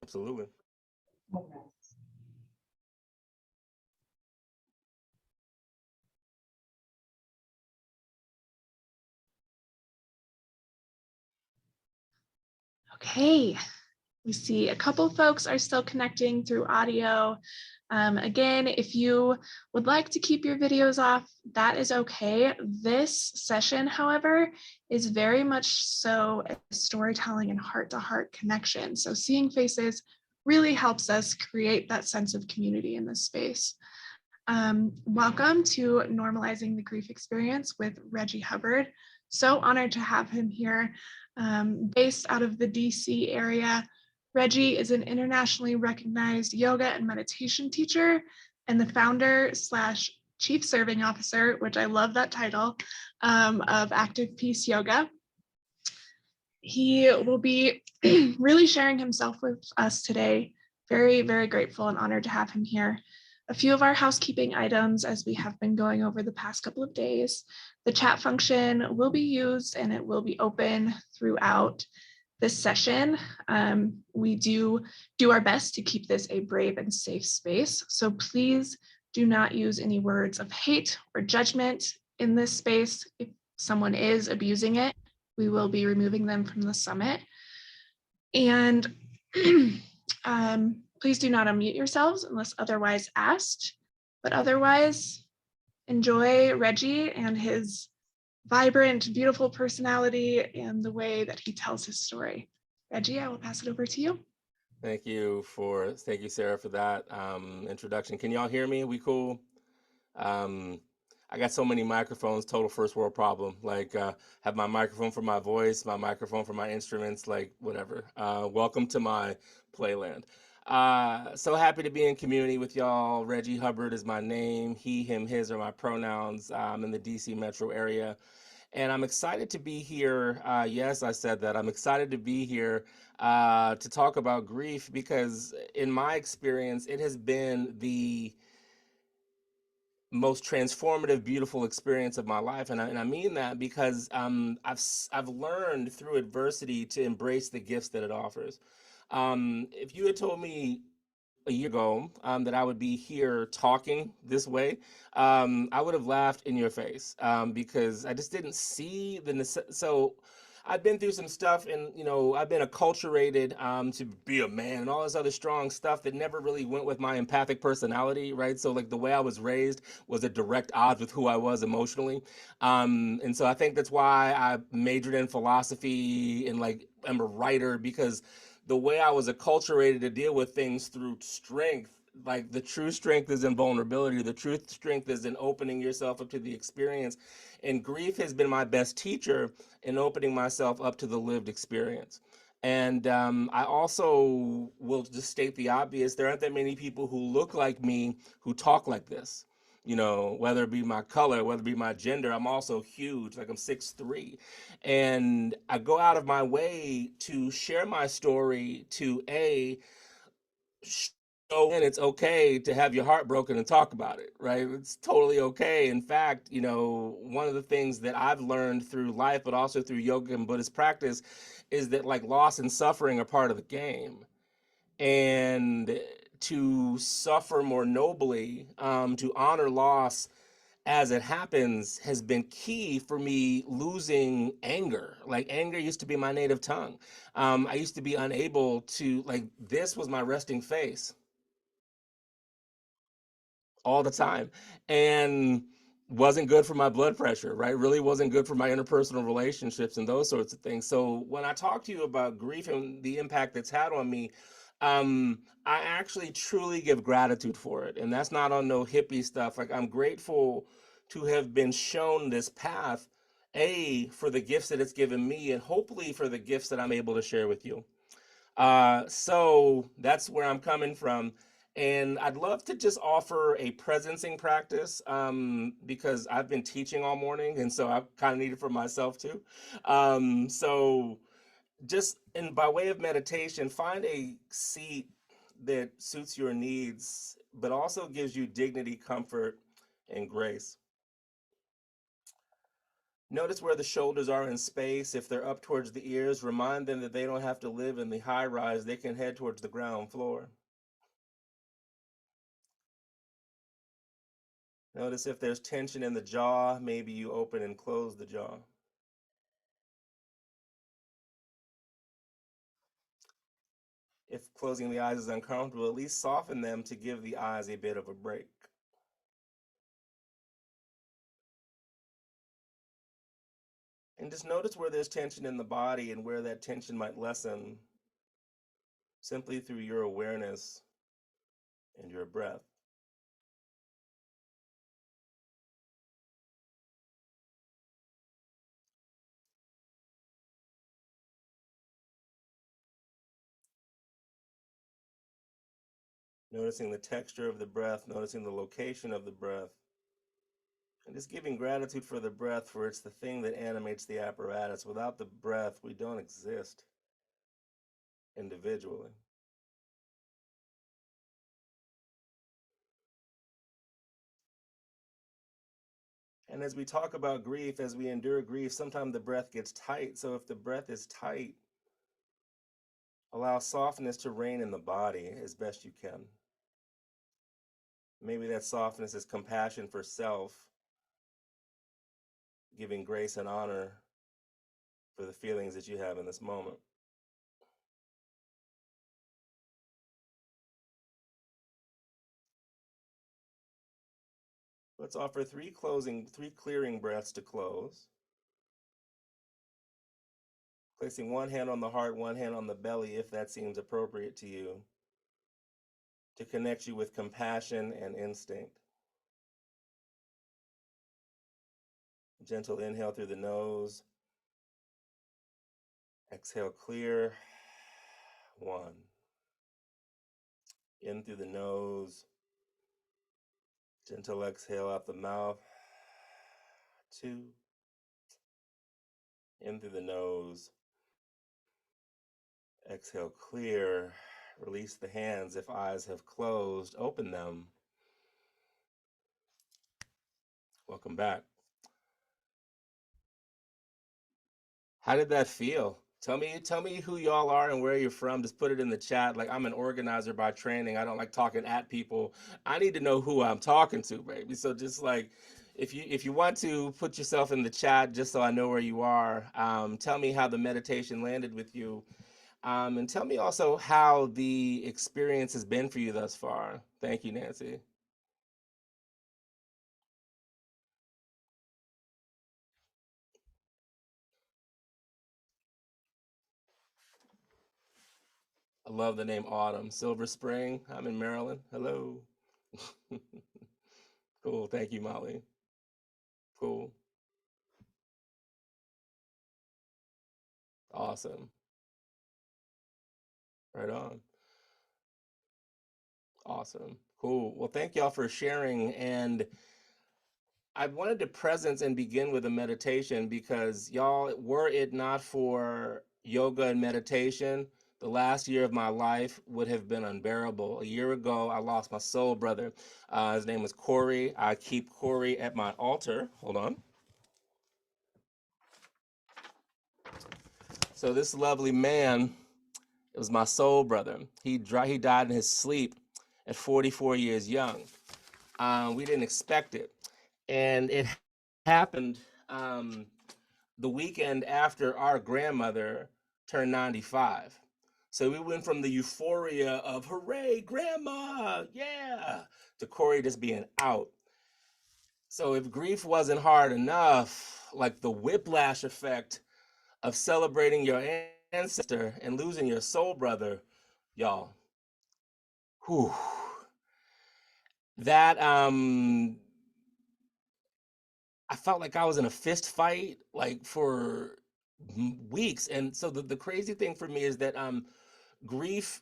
Absolutely. Okay, we see a couple folks are still connecting through audio. Again, if you would like to keep your videos off, that is okay. This session, however, is very much so a storytelling and heart-to-heart connection. So seeing faces really helps us create that sense of community in this space. Welcome to Normalizing the Grief Experience with Reggie Hubbard. So honored to have him here. Based out of the DC area, Reggie is an internationally recognized yoga and meditation teacher and the founder / chief serving officer, which I love that title, of Active Peace Yoga. He will be really sharing himself with us today. Very, very grateful and honored to have him here. A few of our housekeeping items as we have been going over the past couple of days. The chat function will be used and it will be open throughout this session. We do our best to keep this a brave and safe space. So please do not use any words of hate or judgment in this space. If someone is abusing it, we will be removing them from the summit. And please do not unmute yourselves unless otherwise asked. But otherwise, enjoy Reggie and his vibrant, beautiful personality and the way that he tells his story. Reggie, I will pass it over to you. Thank you, Sarah, for that introduction. Can y'all hear me? We cool? I got so many microphones, total first world problem. Like, have my microphone for my voice, my microphone for my instruments, like whatever. Welcome to my playland. So happy to be in community with y'all. Reggie Hubbard is my name. He, him, his are my pronouns. I'm in the DC metro area. And I'm excited to be here. Yes, I said that. I'm excited to be here to talk about grief because in my experience, it has been the most transformative, beautiful experience of my life, and I mean that because I've learned through adversity to embrace the gifts that it offers. If you had told me a year ago that I would be here talking this way, I would have laughed in your face because I just didn't see the so. I've been through some stuff and, I've been acculturated to be a man and all this other strong stuff that never really went with my empathic personality, right? So like the way I was raised was a direct odds with who I was emotionally. And so I think that's why I majored in philosophy and like I'm a writer because the way I was acculturated to deal with things through strength, like the true strength is in vulnerability. The true strength is in opening yourself up to the experience. And grief has been my best teacher in opening myself up to the lived experience. And I also will just state the obvious. There aren't that many people who look like me who talk like this. Whether it be my color, whether it be my gender, I'm also huge, like I'm 6'3". And I go out of my way to share my story to show and it's okay to have your heart broken and talk about it, right? It's totally okay. In fact, one of the things that I've learned through life, but also through yoga and Buddhist practice, is that like loss and suffering are part of the game. And to suffer more nobly, to honor loss as it happens has been key for me losing anger. Like anger used to be my native tongue. I used to be unable to, like, this was my resting face all the time. And wasn't good for my blood pressure, right? Really wasn't good for my interpersonal relationships and those sorts of things. So when I talk to you about grief and the impact it's had on me, I actually truly give gratitude for it. And that's not on no hippie stuff. Like I'm grateful to have been shown this path, for the gifts that it's given me and hopefully for the gifts that I'm able to share with you. So that's where I'm coming from. And I'd love to just offer a presencing practice because I've been teaching all morning. And so I kind of need it for myself too. So just by way of meditation, find a seat that suits your needs, but also gives you dignity, comfort, and grace. Notice where the shoulders are in space. If they're up towards the ears, remind them that they don't have to live in the high rise, they can head towards the ground floor. Notice if there's tension in the jaw, maybe you open and close the jaw. If closing the eyes is uncomfortable, at least soften them to give the eyes a bit of a break. And just notice where there's tension in the body and where that tension might lessen simply through your awareness and your breath. Noticing the texture of the breath, noticing the location of the breath, and just giving gratitude for the breath, for it's the thing that animates the apparatus. Without the breath, we don't exist individually. And as we talk about grief, as we endure grief, sometimes the breath gets tight. So if the breath is tight, allow softness to reign in the body as best you can. Maybe that softness is compassion for self, giving grace and honor for the feelings that you have in this moment. Let's offer three clearing breaths to close. Placing one hand on the heart, one hand on the belly, if that seems appropriate to you, to connect you with compassion and instinct. Gentle inhale through the nose. Exhale clear. One. In through the nose. Gentle exhale out the mouth. Two. In through the nose. Exhale clear. Release the hands. If eyes have closed, open them. Welcome back. How did that feel? Tell me who y'all are and where you're from. Just put it in the chat. Like, I'm an organizer by training. I don't like talking at people. I need to know who I'm talking to, baby. So just like, if you want to put yourself in the chat, just so I know where you are. Tell me how the meditation landed with you, and tell me also how the experience has been for you thus far. Thank you, Nancy. I love the name Autumn. Silver Spring. I'm in Maryland. Hello. Cool. Thank you, Molly. Cool. Awesome. Right on. Awesome. Cool. Well, thank y'all for sharing. And I wanted to presence and begin with a meditation because y'all, were it not for yoga and meditation, the last year of my life would have been unbearable. A year ago, I lost my soul brother. His name was Corey. I keep Corey at my altar. Hold on. So this lovely man, it was my soul brother. He died in his sleep at 44 years young. We didn't expect it. And it happened the weekend after our grandmother turned 95. So we went from the euphoria of hooray, grandma, yeah, to Corey just being out. So if grief wasn't hard enough, like the whiplash effect of celebrating your ancestor and losing your soul brother, y'all, whew, that I felt like I was in a fist fight like for weeks. And so the crazy thing for me is that grief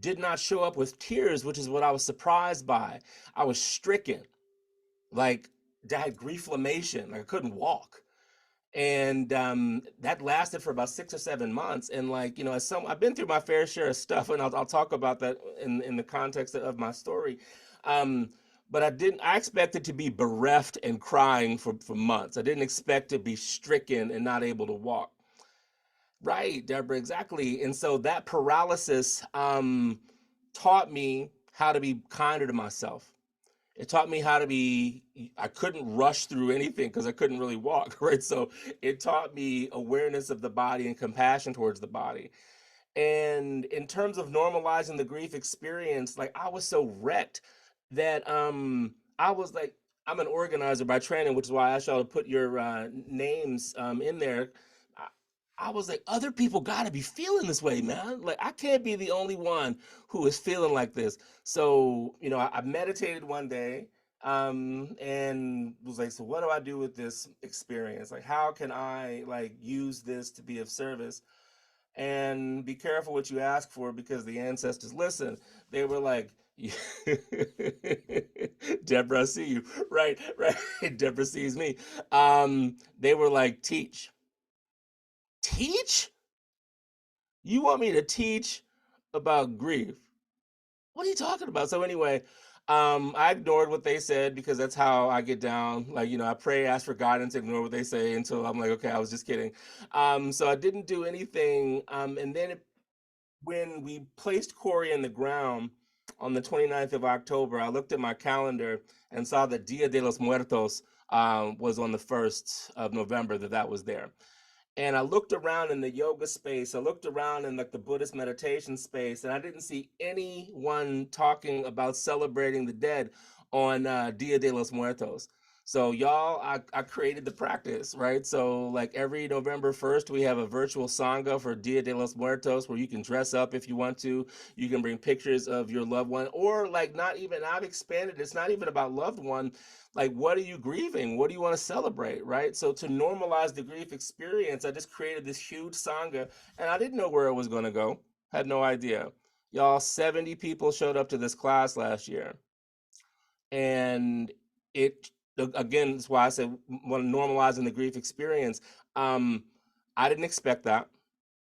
did not show up with tears, which is what I was surprised by. I was stricken, like I had grieflamation, like I couldn't walk. And that lasted for about 6 or 7 months. And like, you know, I've been through my fair share of stuff, and I'll talk about that in the context of my story. Um, but I expected to be bereft and crying for months. I didn't expect to be stricken and not able to walk. Right, Deborah, exactly. And so that paralysis taught me how to be kinder to myself. It taught me how to be, I couldn't rush through anything because I couldn't really walk, right? So it taught me awareness of the body and compassion towards the body. And in terms of normalizing the grief experience, like I was so wrecked that I was like, I'm an organizer by training, which is why I asked y'all to put your names in there. I, I was like, other people got to be feeling this way, man. Like I can't be the only one who is feeling like this. So, you know, I meditated one day and was like, so what do I do with this experience? Like, how can I like use this to be of service? And be careful what you ask for because the ancestors listen. They were like, Deborah, I see you. Right, right. Deborah sees me. They were like, teach? You want me to teach about grief? What are you talking about? So anyway, I ignored what they said because that's how I get down. Like, you know, I pray, ask for guidance, ignore what they say until I'm like, okay, I was just kidding. So I didn't do anything. And then when we placed Corey in the ground on the 29th of October, I looked at my calendar and saw that Dia de los Muertos was on the 1st of November, that was there. And I looked around in the yoga space, I looked around in like the Buddhist meditation space, and I didn't see anyone talking about celebrating the dead on Dia de los Muertos. So y'all, I created the practice, right? So like every November 1st, we have a virtual sangha for Dia de los Muertos where you can dress up if you want to. You can bring pictures of your loved one, or like not even, I've expanded, it's not even about loved one. Like, what are you grieving? What do you want to celebrate, right? So to normalize the grief experience, I just created this huge sangha, and I didn't know where it was going to go. Had no idea. Y'all, 70 people showed up to this class last year, and it again, that's why I said when normalizing the grief experience. Um, I didn't expect that.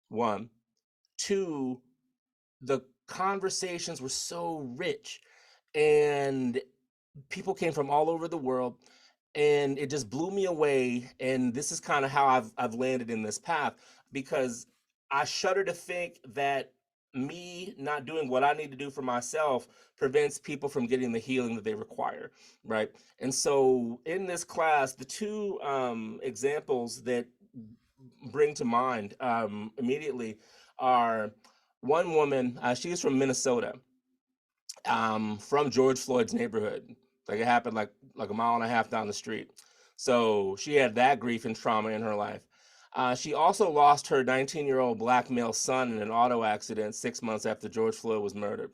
One, two, the conversations were so rich, and people came from all over the world, and it just blew me away. And this is kind of how I've landed in this path, because I shudder to think that me not doing what I need to do for myself prevents people from getting the healing that they require, right? And so in this class, the two examples that bring to mind immediately are one woman, she's from Minnesota, from George Floyd's neighborhood. Like it happened like a mile and a half down the street. So she had that grief and trauma in her life. She also lost her 19-year-old black male son in an auto accident 6 months after George Floyd was murdered.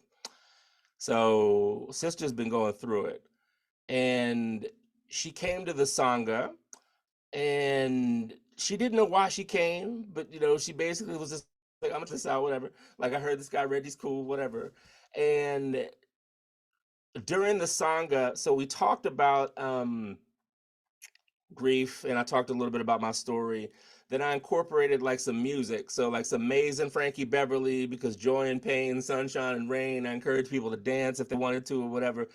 So sister's been going through it. And she came to the Sangha, and she didn't know why she came, but you know, she basically was just like, I'm gonna this out, whatever. Like I heard this guy Reggie's cool, whatever. And during the Sangha, so we talked about grief, and I talked a little bit about my story. Then I incorporated like some music, so like some Maze and Frankie Beverly, because joy and pain, sunshine and rain. I encourage people to dance if they wanted to or whatever.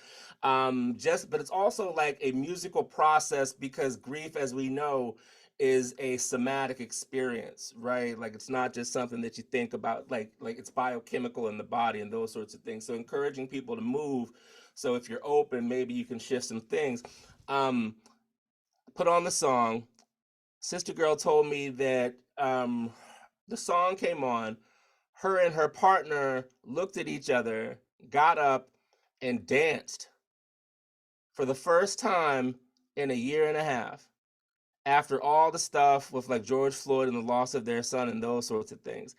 Just, but it's also like a musical process because grief, as we know, is a somatic experience, right? Like it's not just something that you think about, like it's biochemical in the body and those sorts of things. So encouraging people to move. So if you're open, maybe you can shift some things. Um, put on the song. Sister Girl told me that the song came on. Her and her partner looked at each other, got up, and danced for the first time in a year and a half after all the stuff with like George Floyd and the loss of their son and those sorts of things.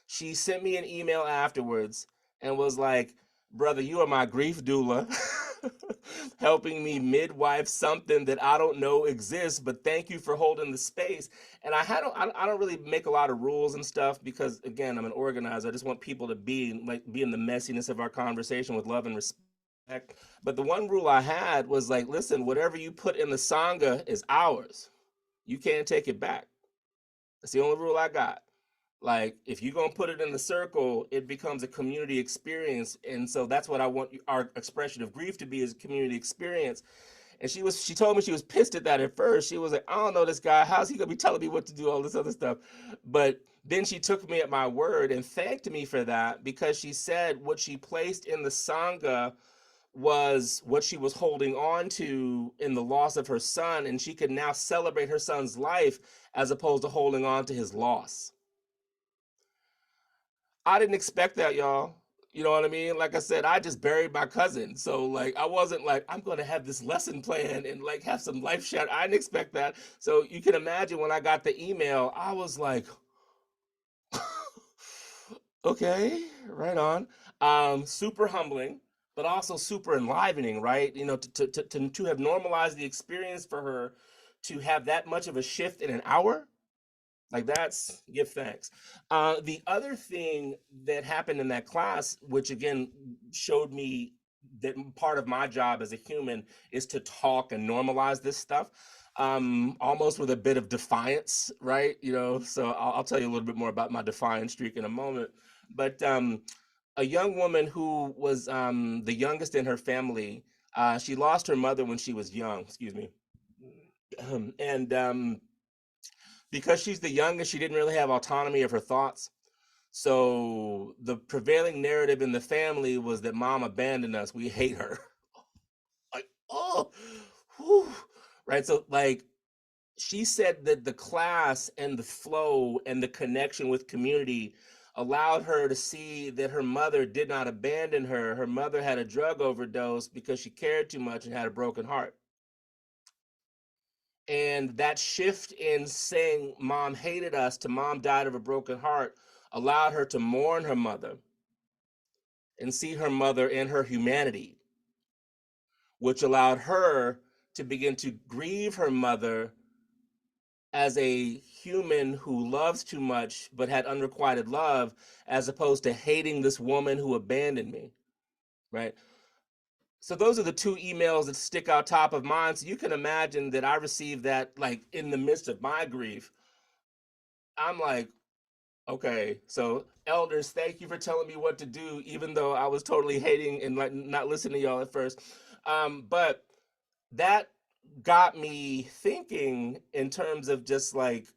She sent me an email afterwards and was like, brother, you are my grief doula, helping me midwife something that I don't know exists, but thank you for holding the space. And I don't really make a lot of rules and stuff because again, I'm an organizer. I just want people to be in the messiness of our conversation with love and respect. But the one rule I had was like, listen, whatever you put in the Sangha is ours. You can't take it back. That's the only rule I got. Like if you're gonna put it in the circle, it becomes a community experience. And so that's what I want our expression of grief to be, is a community experience. And she told me she was pissed at that at first. She was like, I don't know this guy. How's he gonna be telling me what to do, all this other stuff? But then she took me at my word and thanked me for that, because she said what she placed in the Sangha was what she was holding on to in the loss of her son, and she could now celebrate her son's life as opposed to holding on to his loss. I didn't expect that, y'all. You know what I mean? Like I said, I just buried my cousin. So like I wasn't like, I'm gonna have this lesson plan and like have some life share. I didn't expect that. So you can imagine when I got the email, I was like, okay, right on. Super humbling, but also super enlivening, right? You know, to have normalized the experience for her to have that much of a shift in an hour. Like that's give thanks. The other thing that happened in that class, which again showed me that part of my job as a human is to talk and normalize this stuff, almost with a bit of defiance, right? You know, so I'll tell you a little bit more about my defiant streak in a moment. But a young woman who was the youngest in her family, she lost her mother when she was young. Excuse me, and because she's the youngest, she didn't really have autonomy of her thoughts. So the prevailing narrative in the family was that mom abandoned us. We hate her. Like, oh, whew. Right. So, like, she said that the class and the flow and the connection with community allowed her to see that her mother did not abandon her. Her mother had a drug overdose because she cared too much and had a broken heart. And that shift in saying mom hated us to mom died of a broken heart allowed her to mourn her mother and see her mother in her humanity, which allowed her to begin to grieve her mother as a human who loves too much but had unrequited love, as opposed to hating this woman who abandoned me, right? So those are the two emails that stick out top of mind. So you can imagine that I received that like in the midst of my grief. I'm like, okay, so elders, thank you for telling me what to do, even though I was totally hating and like not listening to y'all at first. But that got me thinking in terms of just like,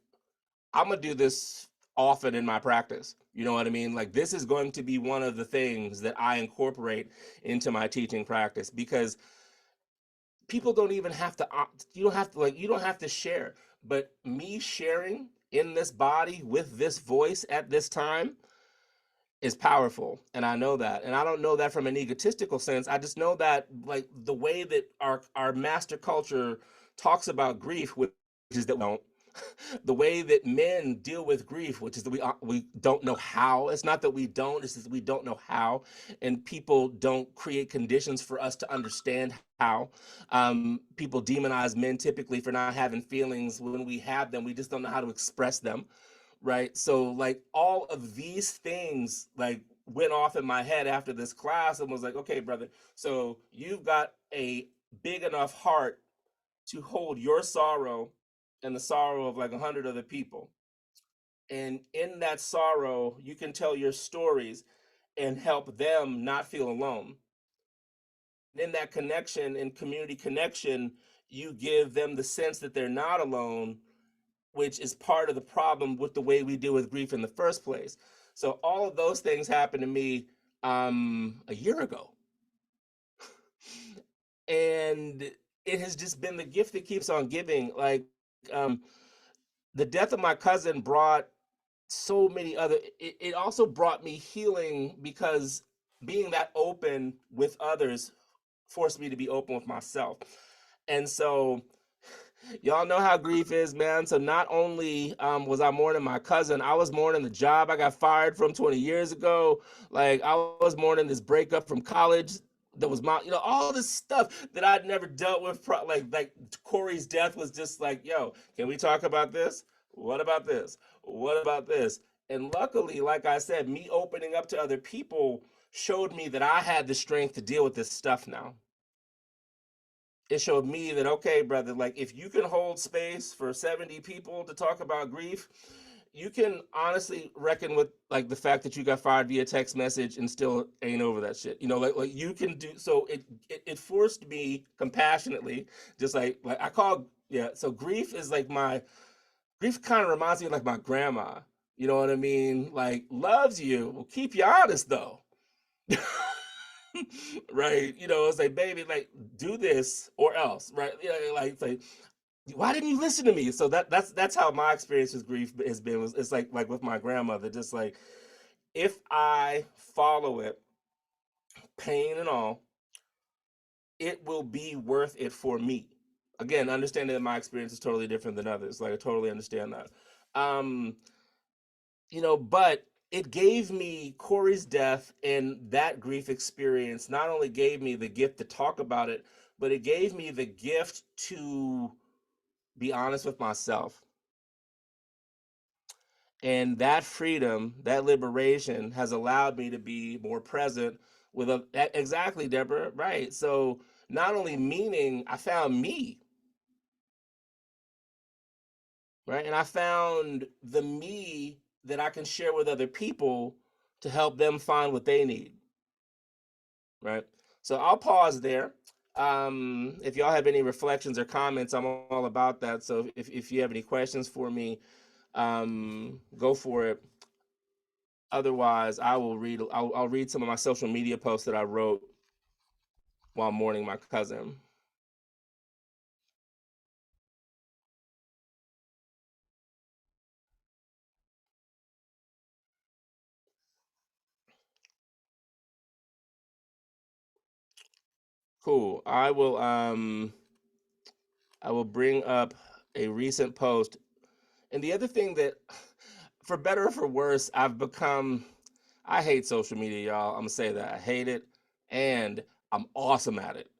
I'm gonna do this often in my practice. You know what I mean? Like this is going to be one of the things that I incorporate into my teaching practice, because people don't even have to you don't have to like you don't have to share, but me sharing in this body with this voice at this time is powerful, and I know that. And I don't know that from an egotistical sense. I just know that like the way that our master culture talks about grief, which is that we don't, the way that men deal with grief, which is that we don't know how. It's not that we don't, it's that we don't know how, and people don't create conditions for us to understand how. People demonize men typically for not having feelings. When we have them, we just don't know how to express them, right? So like all of these things like went off in my head after this class and was like, okay, brother, so you've got a big enough heart to hold your sorrow and the sorrow of like 100 other people. And in that sorrow, you can tell your stories and help them not feel alone. And in that connection and community connection, you give them the sense that they're not alone, which is part of the problem with the way we deal with grief in the first place. So all of those things happened to me a year ago. And it has just been the gift that keeps on giving. Like um, the death of my cousin brought so many other, it also brought me healing, because being that open with others forced me to be open with myself. And so y'all know how grief is, man. So not only was I mourning my cousin, I was mourning the job I got fired from 20 years ago. Like I was mourning this breakup from college that was my, you know, all this stuff that I'd never dealt with. Like Corey's death was just like, yo, can we talk about this? What about this? What about this? And luckily, like I said, me opening up to other people showed me that I had the strength to deal with this stuff now. It showed me that, okay, brother, like if you can hold space for 70 people to talk about grief, you can honestly reckon with like the fact that you got fired via text message and still ain't over that shit. You know, like you can do so. It forced me compassionately, just like I call, yeah. So grief is like my grief kind of reminds me of like my grandma. You know what I mean? Like loves you, will keep you honest though. Right? You know, it's like, baby, like do this or else, right? You know, like it's like, why didn't you listen to me? So that's how my experience with grief has been. It's like with my grandmother, just like if I follow it, pain and all, it will be worth it for me. Again, understanding that my experience is totally different than others. Like I totally understand that. Um, but it gave me Corey's death and that grief experience not only gave me the gift to talk about it, but it gave me the gift to be honest with myself. And that freedom, that liberation has allowed me to be more present with exactly, Deborah, right? So not only meaning, I found me, right? And I found the me that I can share with other people to help them find what they need, right? So I'll pause there. If y'all have any reflections or comments, I'm all about that. So if you have any questions for me, go for it. Otherwise, I'll read some of my social media posts that I wrote while mourning my cousin. Cool. I will bring up a recent post. And the other thing that, for better or for worse, I hate social media, y'all. I'm gonna say that. I hate it. And I'm awesome at it.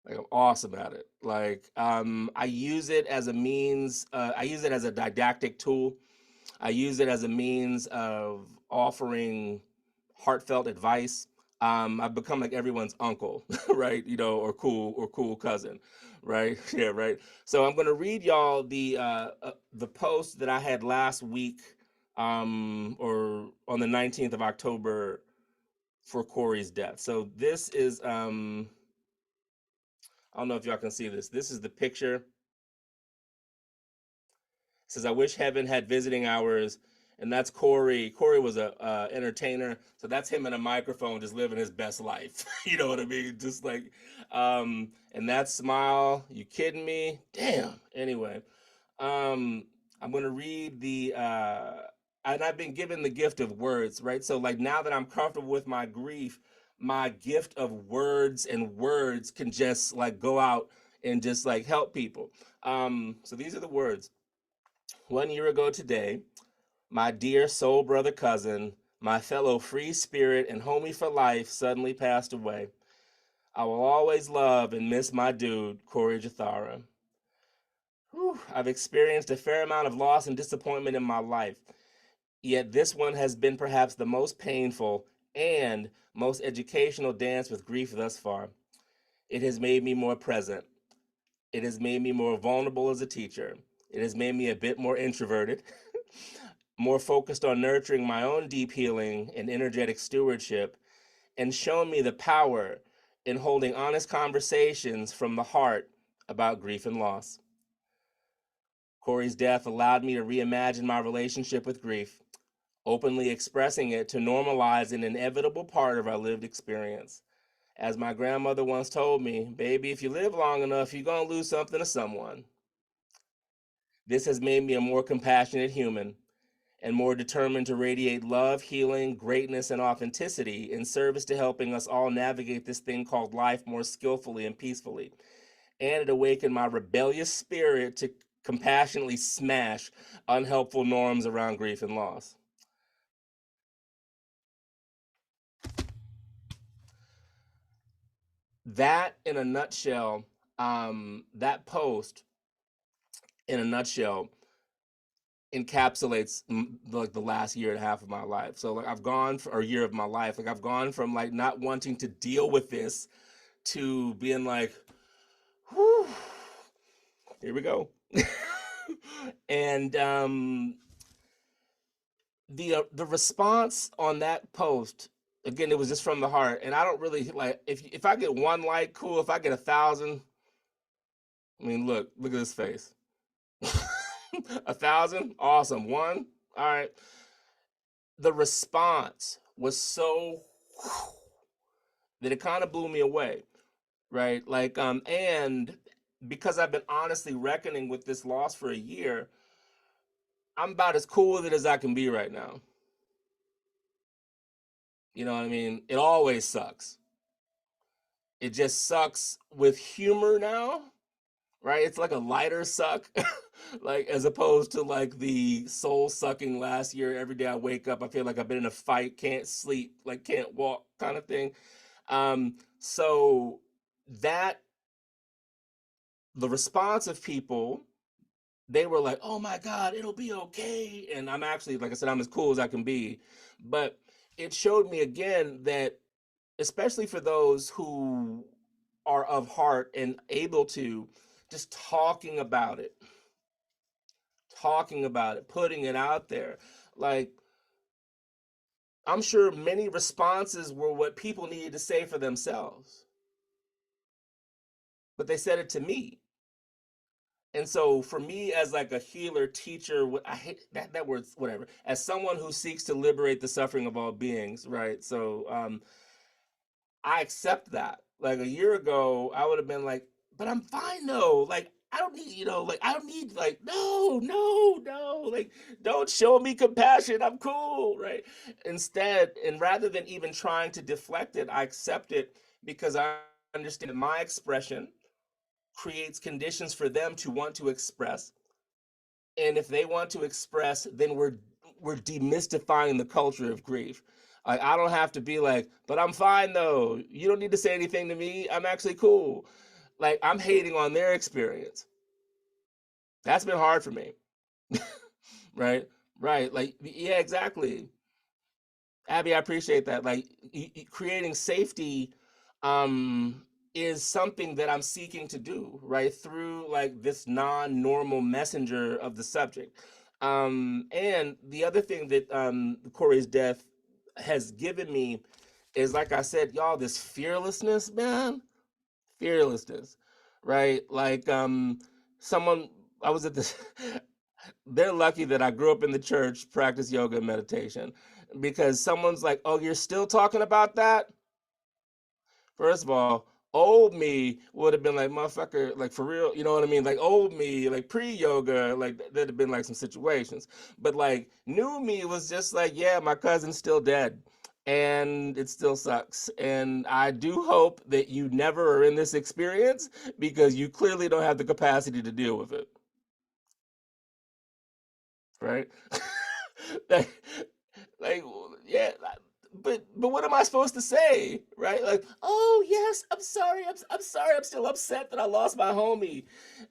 Like I'm awesome at it. Like I use it as a means, I use it as a didactic tool. I use it as a means of offering heartfelt advice. I've become like everyone's uncle, right? Or cool cousin, right? Yeah, right. So I'm gonna read y'all the post that I had last week, or on the 19th of October for Corey's death. So this is I don't know if y'all can see this. This is the picture. Says, I wish heaven had visiting hours. And that's Corey. Corey was a entertainer, so that's him in a microphone, just living his best life. You know what I mean? Just like, and that smile. You kidding me? Damn. Anyway, um, I'm gonna read and I've been given the gift of words, right? So like now that I'm comfortable with my grief, my gift of words can just like go out and just like help people. So these are the words. 1 year ago today, my dear soul brother cousin, my fellow free spirit and homie for life suddenly passed away. I will always love and miss my dude, Corey Jathara. Whew, I've experienced a fair amount of loss and disappointment in my life, yet this one has been perhaps the most painful and most educational dance with grief thus far. It has made me more present. It has made me more vulnerable as a teacher. It has made me a bit more introverted, more focused on nurturing my own deep healing and energetic stewardship, and shown me the power in holding honest conversations from the heart about grief and loss. Corey's death allowed me to reimagine my relationship with grief, openly expressing it to normalize an inevitable part of our lived experience. As my grandmother once told me, baby, if you live long enough, you're going to lose something to someone. This has made me a more compassionate human and more determined to radiate love, healing, greatness, and authenticity in service to helping us all navigate this thing called life more skillfully and peacefully. And it awakened my rebellious spirit to compassionately smash unhelpful norms around grief and loss. That, in a nutshell, that post, in a nutshell, encapsulates like the last year and a half of my life. So like I've gone for a year of my life. Like I've gone from like not wanting to deal with this to being like, whew, here we go. And The response on that post, again, it was just from the heart, and I don't really like if I get one like, cool. If I get 1,000, I mean, look at this face. 1,000, awesome. One, all right. The response was so that it kind of blew me away, right? Like, and because I've been honestly reckoning with this loss for a year, I'm about as cool with it as I can be right now. You know what I mean? It always sucks. It just sucks with humor now, right? It's like a lighter suck, like as opposed to like the soul sucking last year. Every day I wake up, I feel like I've been in a fight, can't sleep, like can't walk, kind of thing. So that the response of people, they were like, "Oh my God, it'll be okay," and I'm actually, like I said, I'm as cool as I can be, but it showed me again that especially for those who are of heart and able to just talking about it, putting it out there. Like, I'm sure many responses were what people needed to say for themselves, but they said it to me. And so for me as like a healer, teacher, I hate that word, whatever, as someone who seeks to liberate the suffering of all beings, right? So I accept that. Like a year ago, I would have been like, but I'm fine though. Like I don't need, like I don't need like no, no, no. Like don't show me compassion. I'm cool, right? Instead, and rather than even trying to deflect it, I accept it because I understand that my expression creates conditions for them to want to express. And if they want to express, then we're demystifying the culture of grief. I don't have to be like, but I'm fine though. You don't need to say anything to me. I'm actually cool. Like I'm hating on their experience. That's been hard for me. Right? Right. Like yeah, exactly. Abby, I appreciate that. Like creating safety um is something that I'm seeking to do, right? Through like this non-normal messenger of the subject. And the other thing that Corey's death has given me is like I said, y'all, this fearlessness, man. Fearlessness. Right? Like someone I was at this they're lucky that I grew up in the church, practice yoga and meditation. Because someone's like, "Oh, you're still talking about that?" First of all, old me would have been like, "Motherfucker, like for real," you know what I mean? Like old me, like pre-yoga, like there'd have been like some situations. But like new me was just like, "Yeah, my cousin's still dead." And it still sucks. And I do hope that you never are in this experience because you clearly don't have the capacity to deal with it, right? like, like yeah, but what am I supposed to say, right? Like, oh yes, I'm sorry, I'm sorry, I'm still upset that I lost my homie.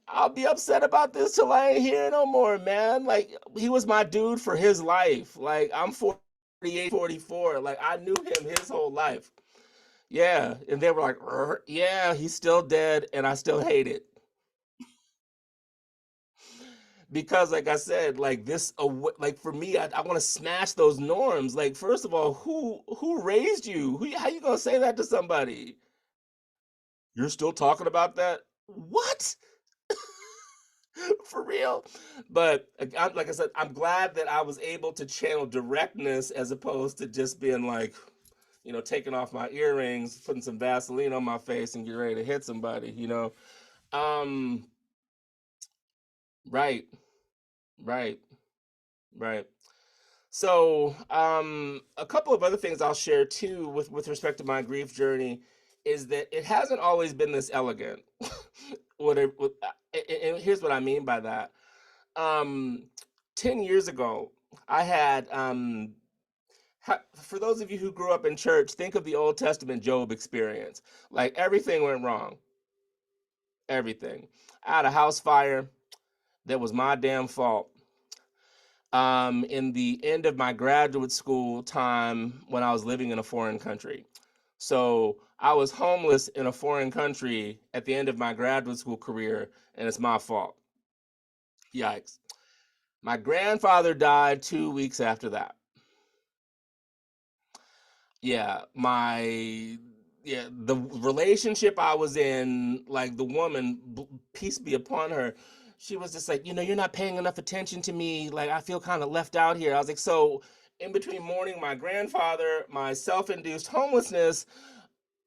I'll be upset about this till I ain't here no more, man. Like he was my dude for his life. Like I'm 48, 44. Like I knew him his whole life. Yeah, and they were like, yeah, he's still dead, and I still hate it. Because like I said, like this like for me, I want to smash those norms. Like first of all, who raised you? How you gonna say that to somebody? You're still talking about that? What? For real? But like I said, I'm glad that I was able to channel directness as opposed to just being like, taking off my earrings, putting some Vaseline on my face and get ready to hit somebody. um right, right, right. So, a couple of other things I'll share too with respect to my grief journey is that it hasn't always been this elegant. And here's what I mean by that. Um, 10 years ago, I had, for those of you who grew up in church, think of the Old Testament Job experience. Like everything went wrong, everything. I had a house fire that was my damn fault. In the end of my graduate school time when I was living in a foreign country. So I was homeless in a foreign country at the end of my graduate school career, and it's my fault. Yikes. My grandfather died 2 weeks after that. Yeah, the relationship I was in, like the woman, peace be upon her, she was just like, you're not paying enough attention to me. Like, I feel kind of left out here. I was like, so in between mourning my grandfather, my self-induced homelessness,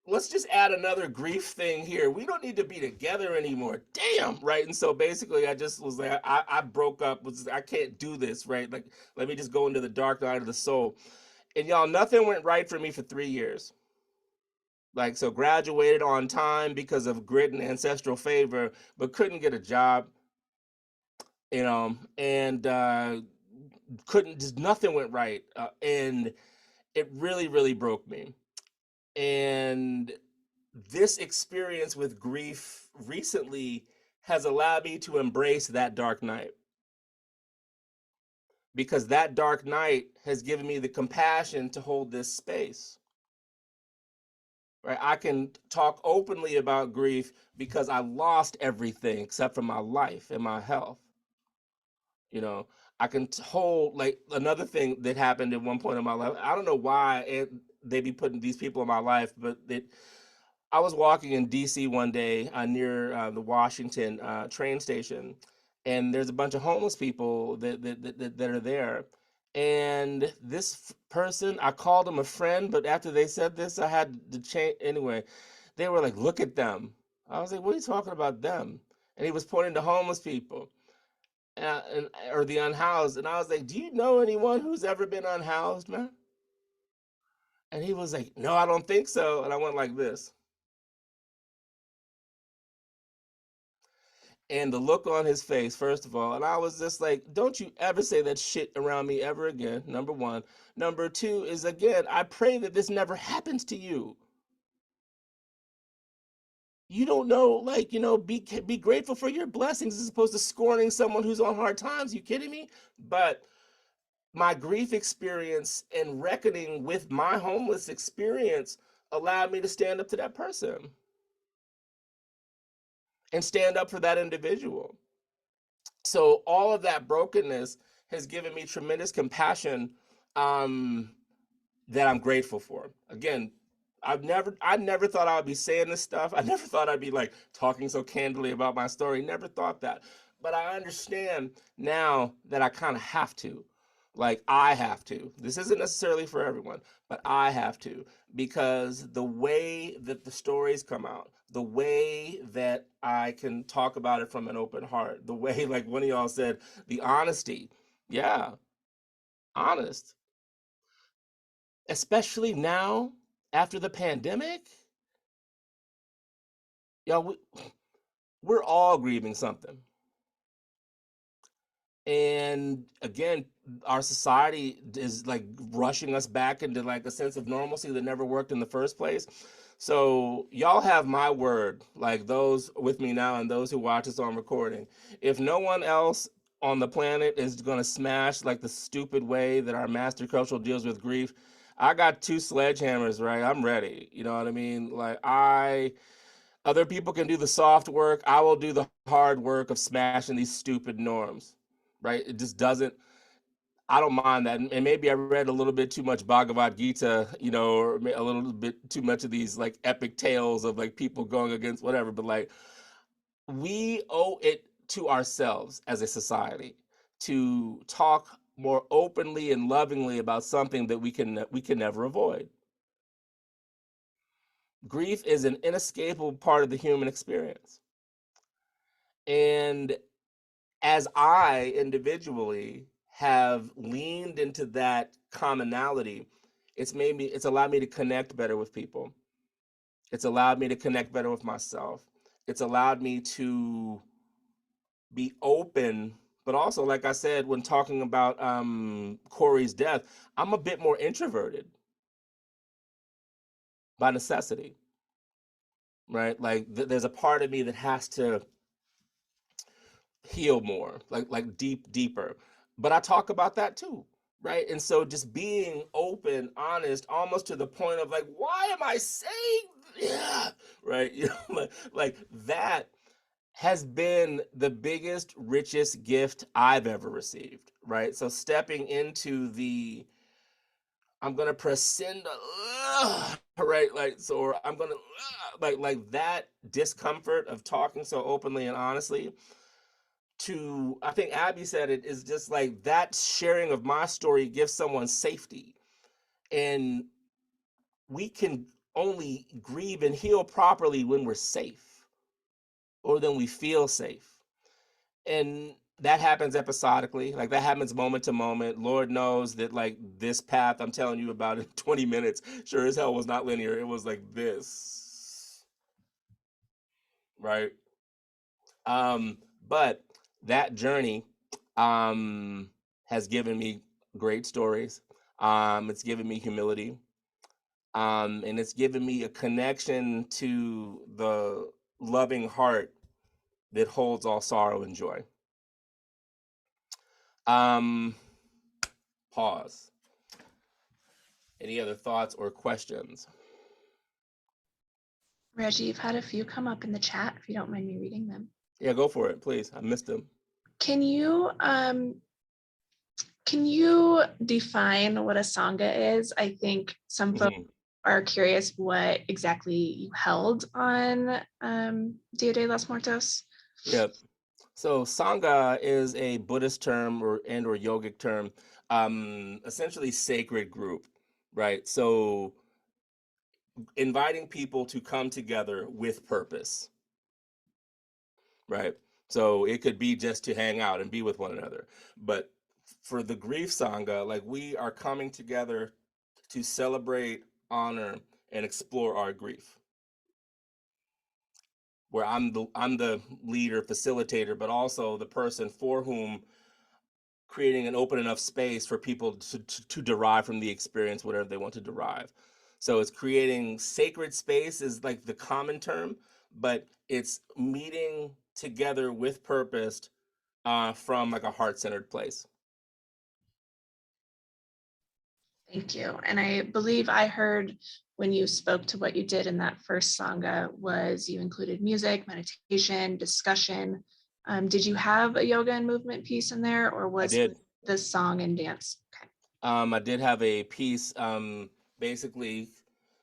let's just add another grief thing here. We don't need to be together anymore. Damn, right? And so basically, I just was like, I broke up. I can't do this, right? Like, let me just go into the dark night of the soul. And y'all, nothing went right for me for 3 years. Like, so graduated on time because of grit and ancestral favor, but couldn't get a job, and couldn't, just nothing went right. And it really, really broke me. And this experience with grief recently has allowed me to embrace that dark night, because that dark night has given me the compassion to hold this space. Right? I can talk openly about grief because I lost everything except for my life and my health. You know, I can hold, like, another thing that happened at one point in my life. I don't know why they be putting these people in my life, but I was walking in DC one day, near the Washington train station, and there's a bunch of homeless people that are there. And this person, I called him a friend, but after they said this, I had to change. Anyway, they were like, "Look at them." I was like, "What are you talking about them?" And he was pointing to homeless people, or the unhoused. And I was like, "Do you know anyone who's ever been unhoused, man?" And he was like, "No, I don't think so." And I went like this. And the look on his face, first of all, and I was just like, don't you ever say that shit around me ever again, number one. Number two is, again, I pray that this never happens to you. You don't know, like, be grateful for your blessings as opposed to scorning someone who's on hard times. You kidding me? But my grief experience and reckoning with my homeless experience allowed me to stand up to that person and stand up for that individual. So all of that brokenness has given me tremendous compassion, um, that I'm grateful for. Again, I never thought I would be saying this stuff. I never thought I'd be like talking so candidly about my story. Never thought that. But I understand now that I kind of have to. Like, I have to. This isn't necessarily for everyone, but I have to, because the way that the stories come out, the way that I can talk about it from an open heart, the way, like one of y'all said, the honesty. Yeah, honest. Especially now after the pandemic, y'all, we're all grieving something. And again, our society is like rushing us back into like a sense of normalcy that never worked in the first place. So y'all have my word, like those with me now and those who watch us on recording. If no one else on the planet is going to smash like the stupid way that our master cultural deals with grief, I got two sledgehammers, right? I'm ready. You know what I mean? Like, other people can do the soft work. I will do the hard work of smashing these stupid norms, right? It just doesn't, I don't mind that. And maybe I read a little bit too much Bhagavad Gita, or a little bit too much of these like epic tales of like people going against whatever. But like, we owe it to ourselves as a society to talk more openly and lovingly about something that we can never avoid. Grief is an inescapable part of the human experience. And as I individually have leaned into that commonality, it's allowed me to connect better with people. It's allowed me to connect better with myself. It's allowed me to be open, but also, like I said, when talking about Corey's death, I'm a bit more introverted by necessity, right? Like, there's a part of me that has to heal more, like deeper. But I talk about that too, right? And so just being open, honest, almost to the point of like, why am I saying, yeah, right? Like that has been the biggest, richest gift I've ever received, right? So stepping into the I'm gonna press send, right? Like so, or I'm gonna like that discomfort of talking so openly and honestly. To I think Abby said it is just like that sharing of my story gives someone safety, and we can only grieve and heal properly when we're safe, or then we feel safe, and that happens episodically, like that happens moment to moment. Lord knows that like this path I'm telling you about in 20 minutes sure as hell was not linear. It was like this, right? um but that journey um has given me great stories. It's given me humility, and it's given me a connection to the loving heart that holds all sorrow and joy. um Pause. Any other thoughts or questions? Reggie, you've had a few come up in the chat, if you don't mind me reading them. Yeah, go for it, please. I missed them. Can you define what a sangha is? I think some folks Mhm. are curious what exactly you held on Dia de los Muertos. Yep. So Sangha is a Buddhist term or yogic term, essentially sacred group, right? So inviting people to come together with purpose, right? So it could be just to hang out and be with one another. But for the Grief Sangha, like we are coming together to celebrate, honor, and explore our grief. Where I'm the leader, facilitator, but also the person for whom creating an open enough space for people to derive from the experience whatever they want to derive. So it's creating sacred space is like the common term, but it's meeting together with purpose, from like a heart-centered place. Thank you. And I believe I heard when you spoke to what you did in that first sangha was you included music, meditation, discussion. Did you have a yoga and movement piece in there, or I was did. the song and dance? Okay. I did have a piece, basically,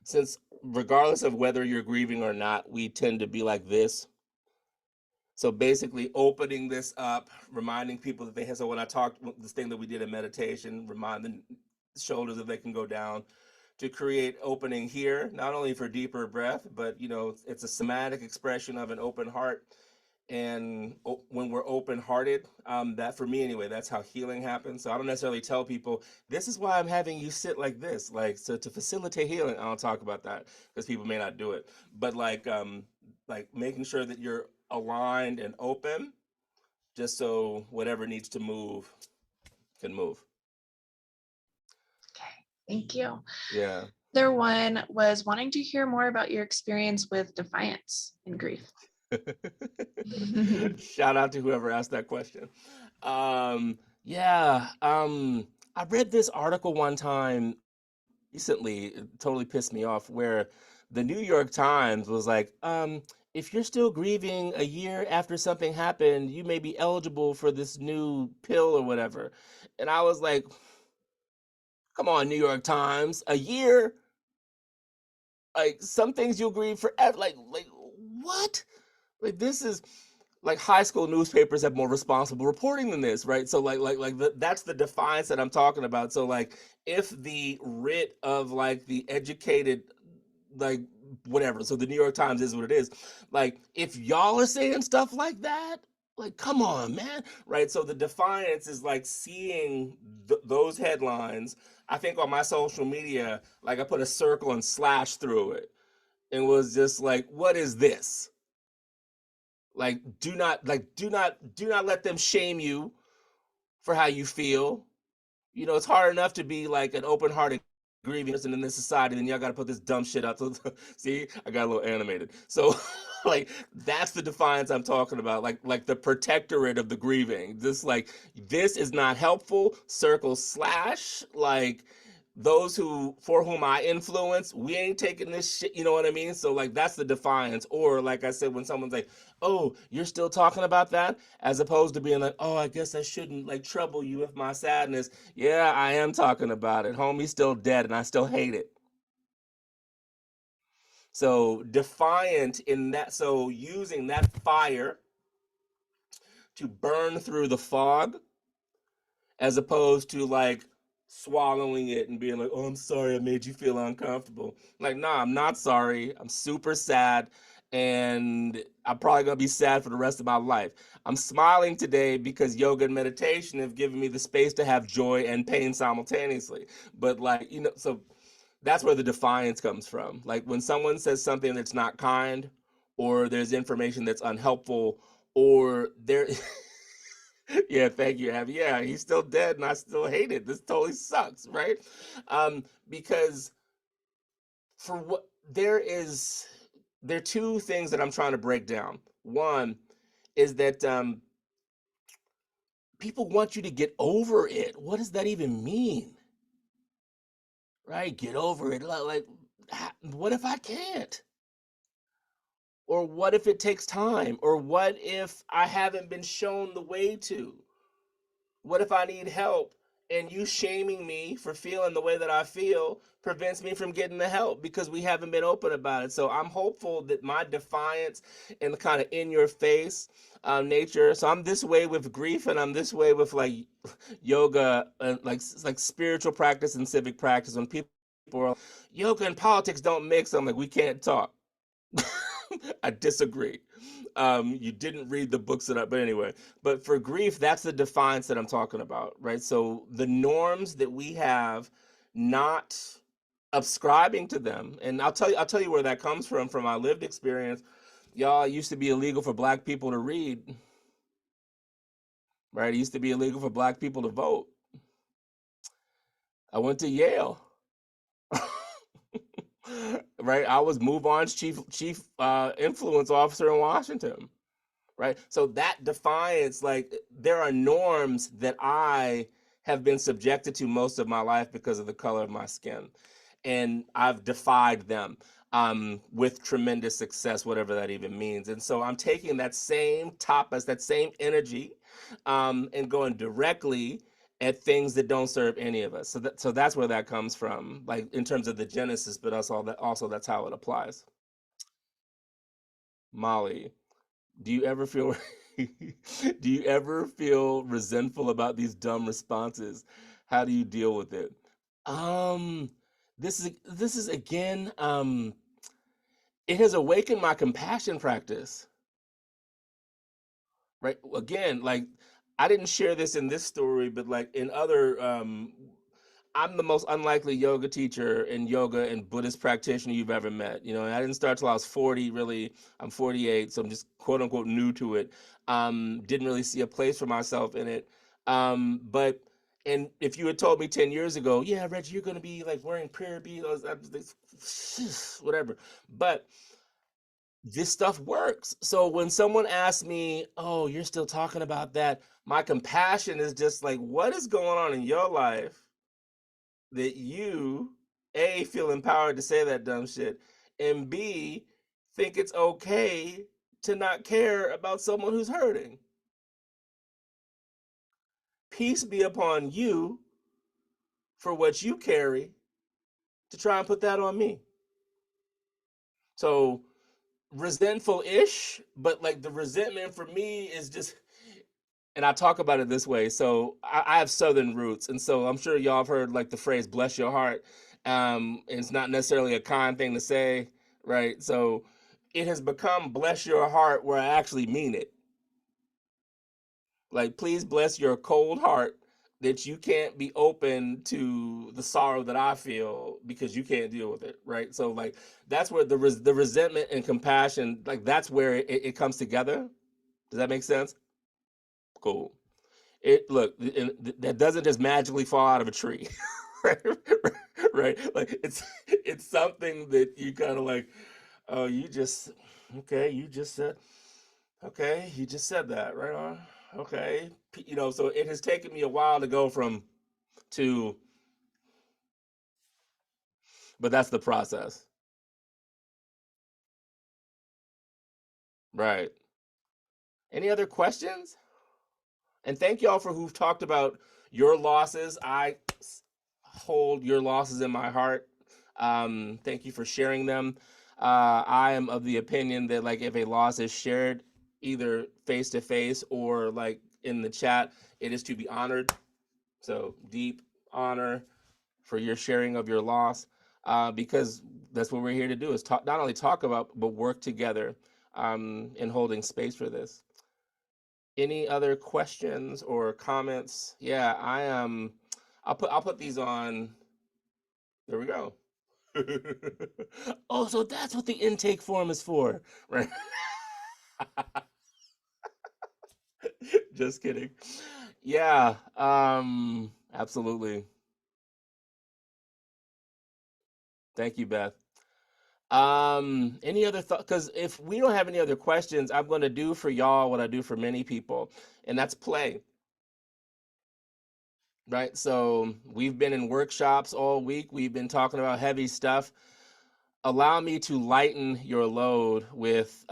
since regardless of whether you're grieving or not, we tend to be like this. So basically, opening this up, reminding people that they have. So when I talked this thing that we did in meditation, reminding shoulders that they can go down to create opening here, not only for deeper breath, but it's a somatic expression of an open heart. And when we're open hearted, that for me anyway, that's how healing happens. So I don't necessarily tell people this is why I'm having you sit like this, like so to facilitate healing. I don't talk about that because people may not do it, but like making sure that you're aligned and open, just so whatever needs to move can move. Okay. Thank you. Yeah. Other one was wanting to hear more about your experience with defiance and grief. Shout out to whoever asked that question. Yeah. I read this article one time recently. It totally pissed me off, where the New York Times was like, if you're still grieving a year after something happened, you may be eligible for this new pill or whatever. And I was like, come on, New York Times, a year? Like some things you'll grieve forever. Like what? Like this is like high school newspapers have more responsible reporting than this, right? So that's the defiance that I'm talking about. So like if the writ of like the educated, like whatever, so the New York Times is what it is. Like if y'all are saying stuff like that, like come on, man, right? So the defiance is like seeing those headlines. I think on my social media, like I put a circle and slash through it and was just like, what is this? Like do not let them shame you for how you feel. It's hard enough to be like an open-hearted grieving person in this society, then y'all got to put this dumb shit up. See, I got a little animated. So like that's the defiance I'm talking about. Like the protectorate of the grieving. This like this is not helpful. Circle slash like those who for whom I influence, we ain't taking this shit, you know what I mean? So like that's the defiance. Or like I said, when someone's like, "Oh, you're still talking about that," as opposed to being like, "Oh, I guess I shouldn't like trouble you with my sadness." Yeah, I am talking about it. Homie's still dead and I still hate it. So defiant in that, so using that fire to burn through the fog as opposed to like swallowing it and being like, "Oh, I'm sorry I made you feel uncomfortable." Like, nah, I'm not sorry. I'm super sad and I'm probably going to be sad for the rest of my life. I'm smiling today because yoga and meditation have given me the space to have joy and pain simultaneously. But like, so that's where the defiance comes from. Like when someone says something that's not kind, or there's information that's unhelpful, or there yeah, thank you, Abby. Yeah, he's still dead and I still hate it. This totally sucks, right? Because for what there are two things that I'm trying to break down. One is that people want you to get over it. What does that even mean? Right? Get over it. Like, what if I can't? Or what if it takes time? Or what if I haven't been shown the way to? What if I need help and you shaming me for feeling the way that I feel prevents me from getting the help because we haven't been open about it? So I'm hopeful that my defiance and the kind of in your face nature. So I'm this way with grief and I'm this way with like yoga and like spiritual practice and civic practice. When people are like, yoga and politics don't mix, I'm like, we can't talk. I disagree. You didn't read the books that I, but anyway. But for grief, that's the defiance that I'm talking about, right? So the norms that we have, not subscribing to them, and I'll tell you where that comes from my lived experience. Y'all, it used to be illegal for black people to read, right? It used to be illegal for black people to vote. I went to Yale. Right, I was Move On's chief influence officer in Washington, right? So that defiance, like there are norms that I have been subjected to most of my life because of the color of my skin, and I've defied them with tremendous success, whatever that even means. And so I'm taking that same tapas, that same energy, and going directly at things that don't serve any of us. So that's where that comes from, like in terms of the genesis, but also that's how it applies. Molly, do you ever feel do you ever feel resentful about these dumb responses? How do you deal with it? Um, this is again, it has awakened my compassion practice, right? Again, like I didn't share this in this story, but like in other I'm the most unlikely yoga teacher and yoga and Buddhist practitioner you've ever met. And I didn't start till I was 40, really. I'm 48, so I'm just quote unquote new to it. Didn't really see a place for myself in it. But and if you had told me 10 years ago, yeah, Reggie, you're gonna be like wearing prayer beads, whatever. But this stuff works. So when someone asks me, "Oh, you're still talking about that," my compassion is just like, what is going on in your life that you A, feel empowered to say that dumb shit, and B, think it's okay to not care about someone who's hurting? Peace be upon you for what you carry to try and put that on me. So resentful-ish, but like the resentment for me is just, and I talk about it this way. So I have Southern roots, and so I'm sure y'all have heard like the phrase "bless your heart." And it's not necessarily a kind thing to say, right? So it has become "bless your heart" where I actually mean it. Like, please bless your cold heart that you can't be open to the sorrow that I feel because you can't deal with it, right? So like that's where the resentment and compassion, like that's where it comes together. Does that make sense? Cool. It look that doesn't just magically fall out of a tree. right? Right, like it's something that you kind of like, oh, you just, okay, you just said, okay, you just said that, right on. Okay, so it has taken me a while to go from to But that's the process. Right. Any other questions? And thank y'all for who've talked about your losses. I hold your losses in my heart. Thank you for sharing them. I am of the opinion that like if a loss is shared either face to face or like in the chat, it is to be honored. So deep honor for your sharing of your loss, because that's what we're here to do is talk, not only talk about, but work together in holding space for this. Any other questions or comments? Yeah, I'll put these on. There we go. Oh, so that's what the intake form is for, right? Just kidding. Yeah, absolutely. Thank you, Beth. Any other thought? Because if we don't have any other questions, I'm going to do for y'all what I do for many people, and that's play. Right? So we've been in workshops all week. We've been talking about heavy stuff. Allow me to lighten your load with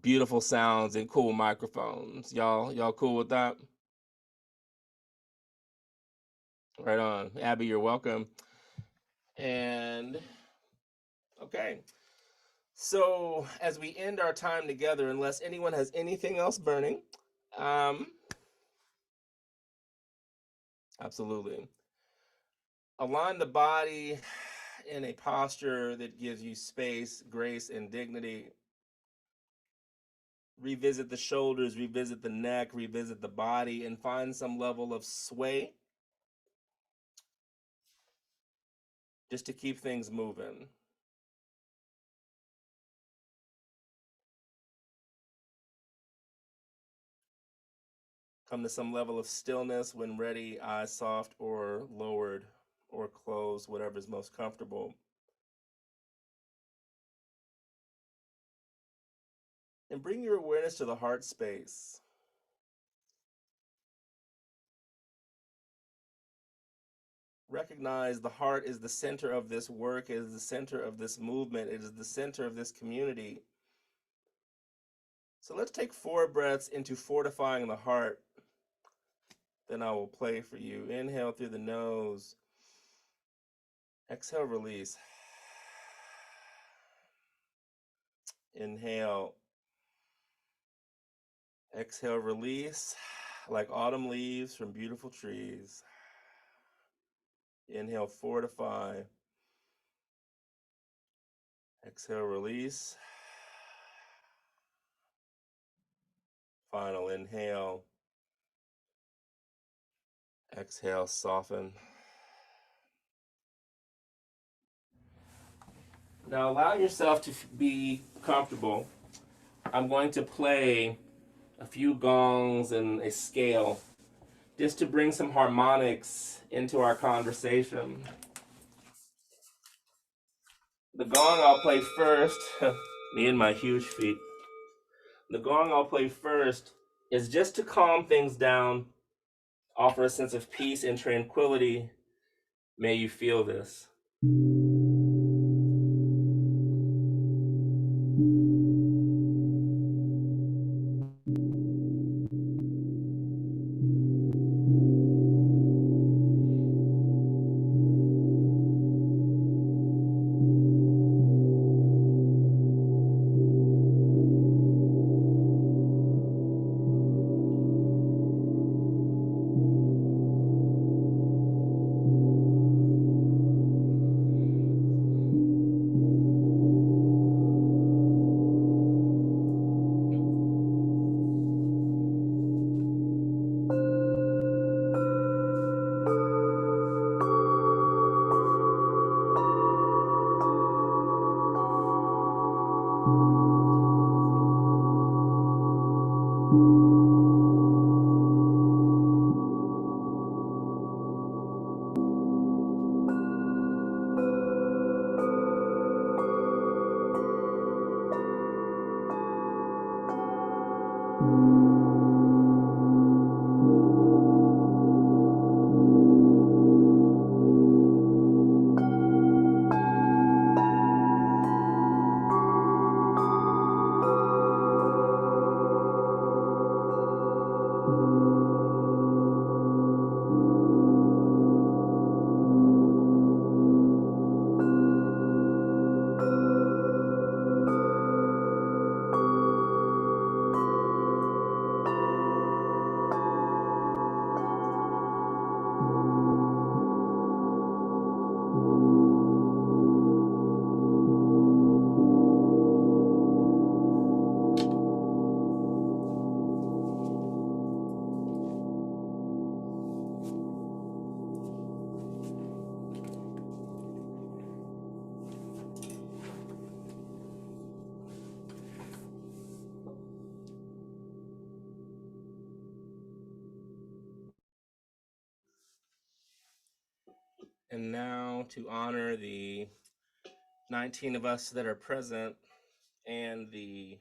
beautiful sounds and cool microphones. Y'all cool with that? Right on. Abby, you're welcome. And okay. So as we end our time together, unless anyone has anything else burning, absolutely. Align the body in a posture that gives you space, grace, and dignity. Revisit the shoulders, revisit the neck, revisit the body, and find some level of sway just to keep things moving. Come to some level of stillness when ready, eyes soft or lowered or closed, whatever's most comfortable. And bring your awareness to the heart space. Recognize the heart is the center of this work, it is the center of this movement, it is the center of this community. So let's take 4 breaths into fortifying the heart. Then I will play for you. Inhale through the nose. Exhale, release. Inhale. Exhale, release. Like autumn leaves from beautiful trees. Inhale, fortify. Exhale, release. Final inhale. Exhale, soften. Now allow yourself to be comfortable. I'm going to play a few gongs and a scale just to bring some harmonics into our conversation. The gong I'll play first, me and my huge feet. The gong I'll play first is just to calm things down, offer a sense of peace and tranquility. May you feel this. And now, to honor the 19 of us that are present and the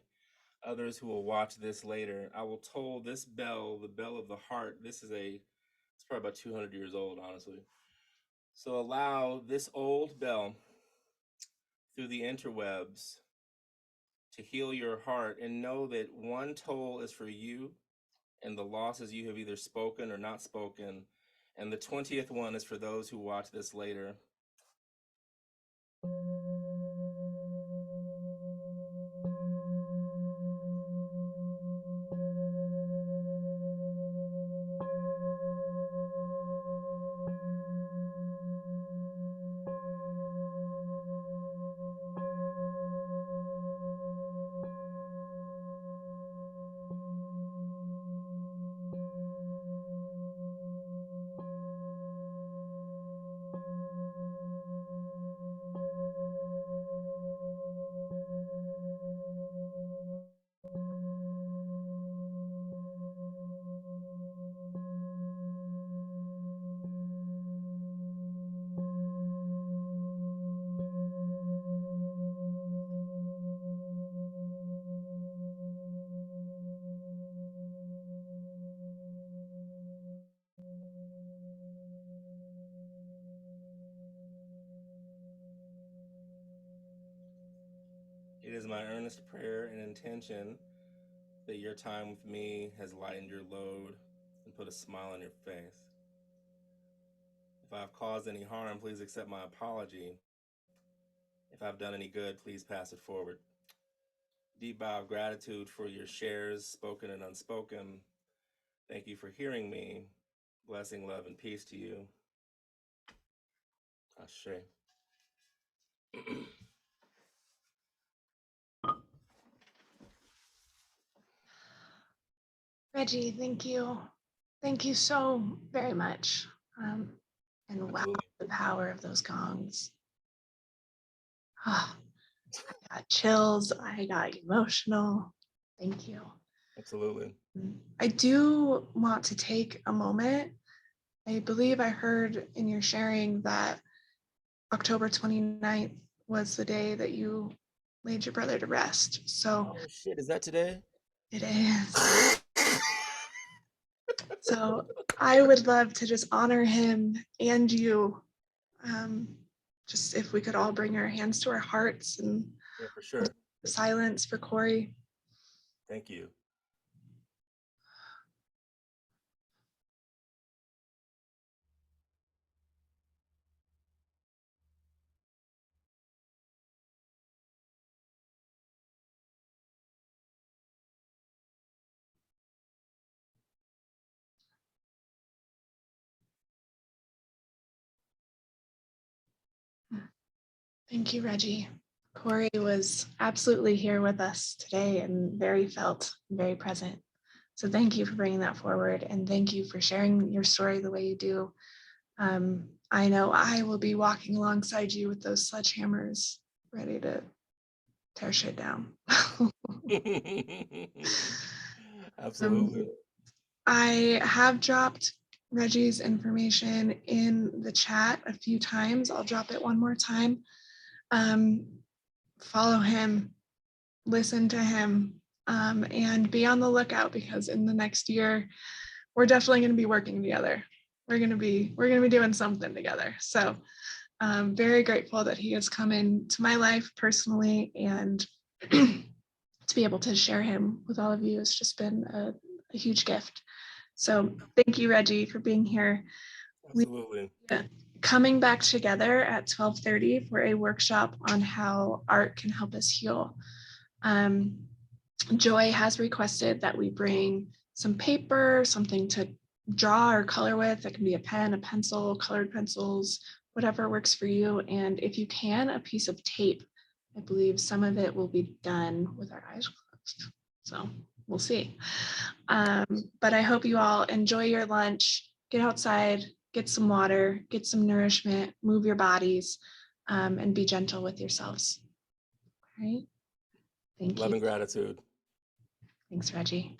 others who will watch this later, I will toll this bell, the bell of the heart. It's probably about 200 years old, honestly. So allow this old bell through the interwebs to heal your heart, and know that one toll is for you and the losses you have either spoken or not spoken, and the 20th one is for those who watch this later. It is my earnest prayer and intention that your time with me has lightened your load and put a smile on your face. If I've caused any harm, please accept my apology. If I've done any good, please pass it forward. Deep bow of gratitude for your shares, spoken and unspoken. Thank you for hearing me. Blessing, love, and peace to you. Ashe. Reggie, thank you. Thank you so very much. And wow, Absolutely. the power of those gongs. Ah, I got chills. I got emotional. Thank you. Absolutely. I do want to take a moment. I believe I heard in your sharing that October 29th was the day that you laid your brother to rest. So Oh shit, is that today? it is. So I would love to just honor him and you. Just if we could all bring our hands to our hearts and Yeah, for sure. silence for Corey. Thank you. Thank you, Reggie. Corey was absolutely here with us today and very felt, very present. So thank you for bringing that forward, and thank you for sharing your story the way you do. I know I will be walking alongside you with those sledgehammers, ready to tear shit down. Absolutely. I have dropped Reggie's information in the chat a few times. I'll drop it one more time. Follow him, listen to him, and be on the lookout, because in the next year, we're definitely going to be working together. We're going to be doing something together. So I'm very grateful that he has come into my life personally, and to be able to share him with all of you has just been a huge gift. So thank you, Reggie, for being here. Absolutely. Coming back together at 12:30 for a workshop on how art can help us heal. Joy has requested that we bring some paper, something to draw or color with. That can be a pen, a pencil, colored pencils, whatever works for you. And if you can, a piece of tape. I believe some of it will be done with our eyes closed. So we'll see. But I hope you all enjoy your lunch, get outside, get some water, get some nourishment, move your bodies, and be gentle with yourselves. All right. Thank Love you. and gratitude. Thanks, Reggie.